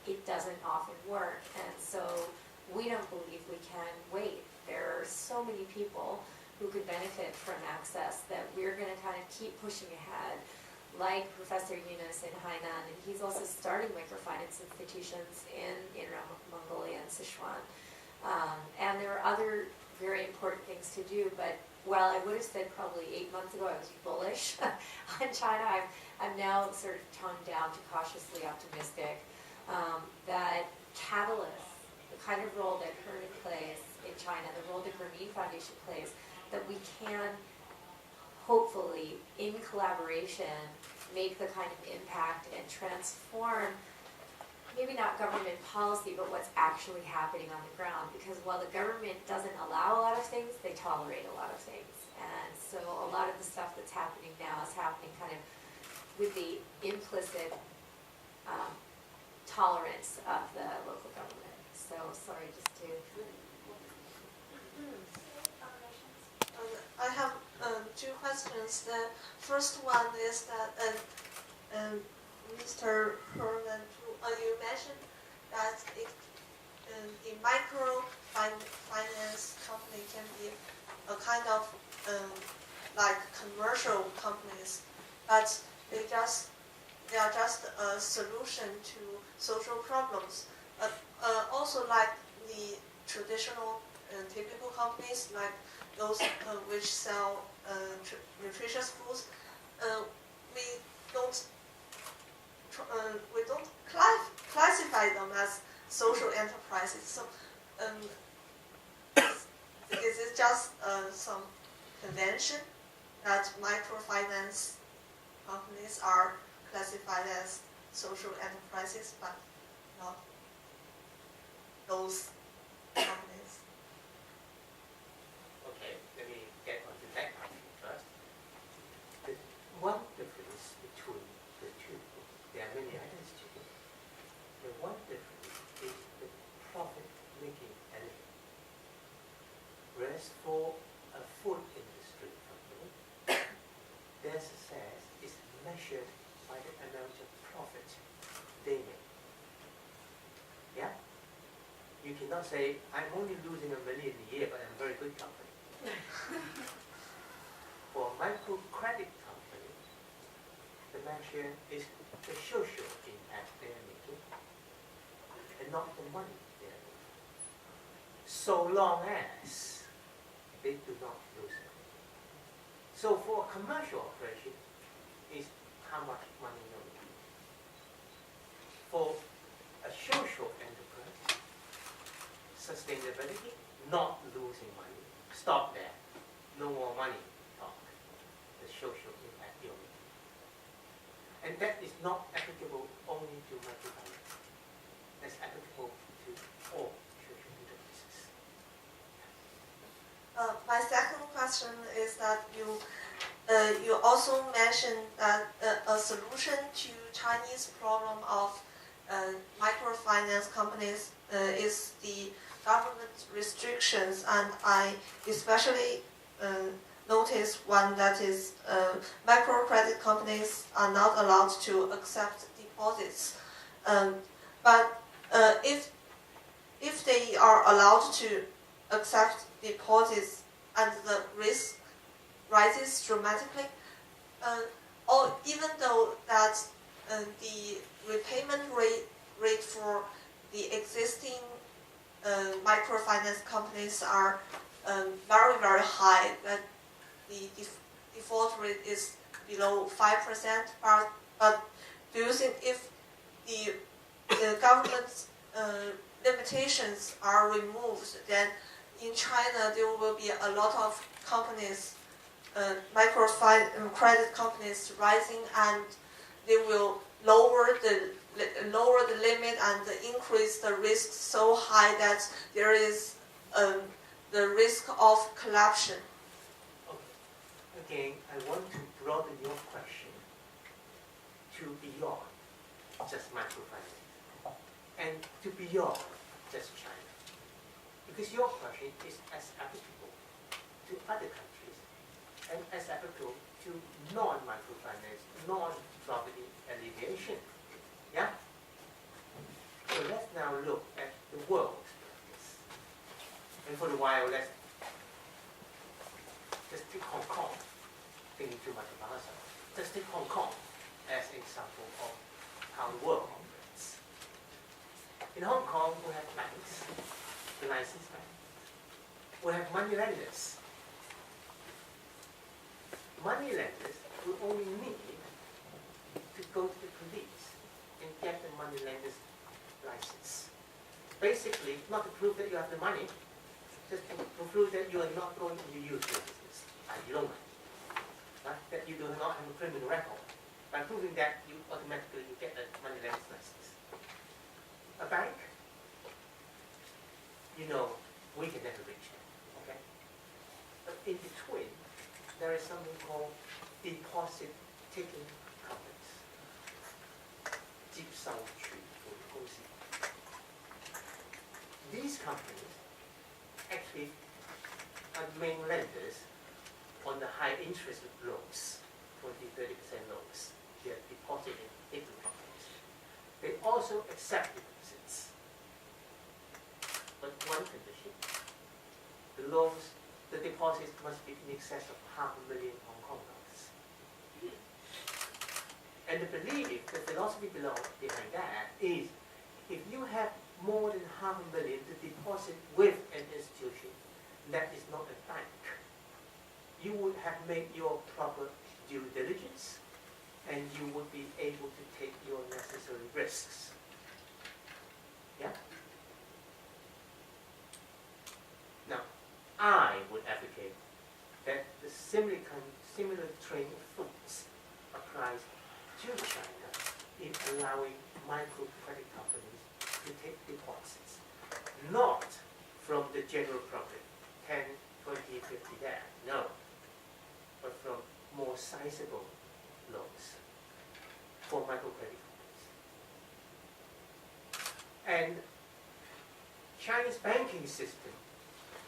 it doesn't often work. And so we don't believe we can wait. There are so many people who could benefit from access that we're going to kind of keep pushing ahead, like Professor Yunus in Hainan, and he's also starting microfinance institutions in Inner Mongolia and Sichuan. And there are other very important things to do, but while I would have said probably 8 months ago I was bullish on China, I'm now sort of toned down to cautiously optimistic that catalysts, the kind of role that Herman plays in China, the role that Grameen Foundation plays, that we can hopefully, in collaboration, make the kind of impact and transform, maybe not government policy, but what's actually happening on the ground. Because while the government doesn't allow a lot of things, they tolerate a lot of things. And so a lot of the stuff that's happening now is happening kind of with the implicit tolerance of the local government. So sorry, just to... I have two questions. The first one is that Mr. Herman, you mentioned that the microfinance company can be a kind of like commercial companies, but they are just a solution to social problems. Also like the traditional typical companies, like those which sell nutritious foods, we don't classify them as social enterprises. So, is it just some convention that microfinance companies are classified as social enterprises, but not those companies? Okay, let me get on to that question first. The one difference between the two, there are many others too. The one difference is the profit-making element. Whereas for a food industry company, their success is measured by the amount of profit they make. Yeah? You cannot say, I'm only losing $1 million a year, but I'm a very good company. For a microcredit company, the measure is the social impact they are making and not the money they are making. So long as they do not lose money. So for a commercial operation, is how much money you make. For a social enterprise, sustainability, not losing money. Stop there. No more money talk. The social impact you're making. And that is not applicable only to microfinance. That's applicable to all social enterprises. My second question is that you also mentioned that a solution to Chinese problem of microfinance companies is the government restrictions, and I especially noticed one that is microcredit companies are not allowed to accept deposits. But if they are allowed to accept deposits and the risk rises dramatically, or even though that the repayment rate for the existing microfinance companies are very, very high, that the default rate is below 5%. But do you think if the government's limitations are removed, then in China there will be a lot of companies, microcredit companies rising, and they will lower the limit and increase the risk so high that there is the risk of collapse. Okay. Again, I want to broaden your question to beyond just microfinance and to beyond just China. Because your question is as applicable to other countries and as applicable to non-microfinance, non-poverty alleviation. Yeah? So now look at the world practice. And for a while, let's just take Hong Kong, thinking too much about ourselves. Just take Hong Kong as an example of how the world operates. In Hong Kong, we have banks, the licensed bank. We have money lenders. Money lenders will only need to go to the police and get the money lender's license. Basically, not to prove that you have the money, just to prove that you are not going to use your business. You don't mind. Right? That you do not have a criminal record. By proving that, you automatically get a money lender's license. A bank, you know, we can never reach that. Okay? But in between, there is something called deposit-taking companies. 接受存款公司. These companies actually are main lenders on the high interest loans, 20-30% loans. They are deposit-taking companies. They also accept deposits. But one condition, the loans, the deposits must be in excess of $500,000 Hong Kong dollars. And the belief, the philosophy behind that is, if you have more than $500,000 to deposit with an institution that is not a bank, you would have made your proper due diligence, and you would be able to take your necessary risks. Yeah? Now, I would advocate that the similar train of thoughts applies to China in allowing microcredit companies to take deposits, not from the general public, 10, 20, 50 there, no, but from more sizable loans for microcredit companies. And China's banking system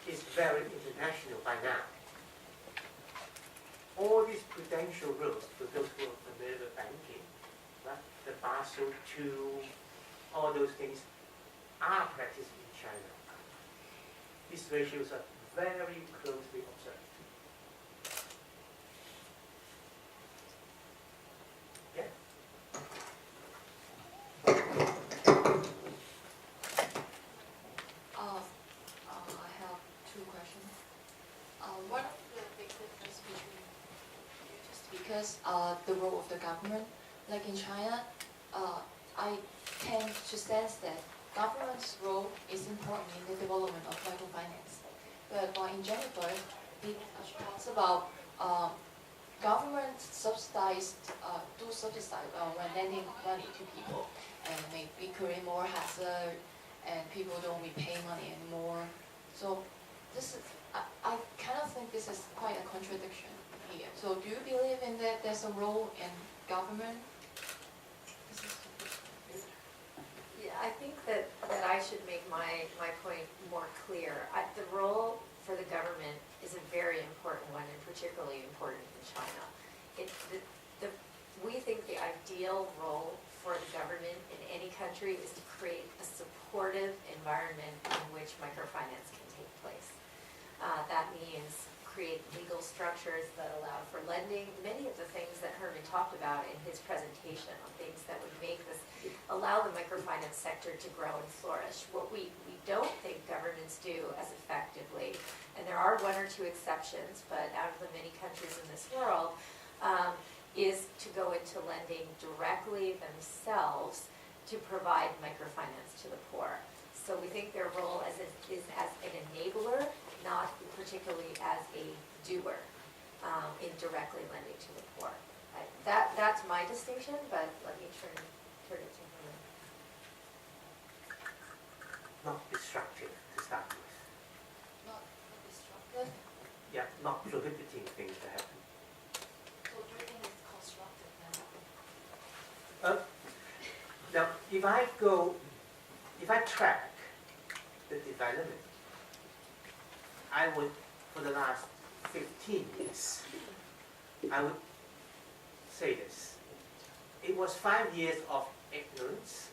is very international by now. All these prudential rules, for those who are familiar with banking, right? The Basel II, all those things are practiced in China. These ratios are very closely observed. Yeah? I have two questions. One of the big difference between just because the role of the government, like in China, I tend to sense that government's role is important in the development of microfinance. But in Jennifer, it talks about government subsidize when lending money to people, and maybe create more hazard, and people don't repay money anymore. So this is, I kind of think this is quite a contradiction here. So do you believe in that there's a role in government? Yeah, I think that I should make my point more clear. The role for the government is a very important one, and particularly important in China. We think the ideal role for the government in any country is to create a supportive environment in which microfinance can take place. That means create legal structures that allow for lending. Many of the things that Herman talked about in his presentation on things that would make this, allow the microfinance sector to grow and flourish. What we don't think governments do as effectively, and there are one or two exceptions, but out of the many countries in this world, is to go into lending directly themselves to provide microfinance to the poor. So we think their role is as an enabler, not particularly as a doer in directly lending to the poor. That's my distinction, but let me turn it to Herman. Not destructive to start with. Not destructive? Yeah, not prohibiting things to happen. So do you think it's constructive now? Now, if I track the development, I would, for the last 15 years, I would say this. It was 5 years of ignorance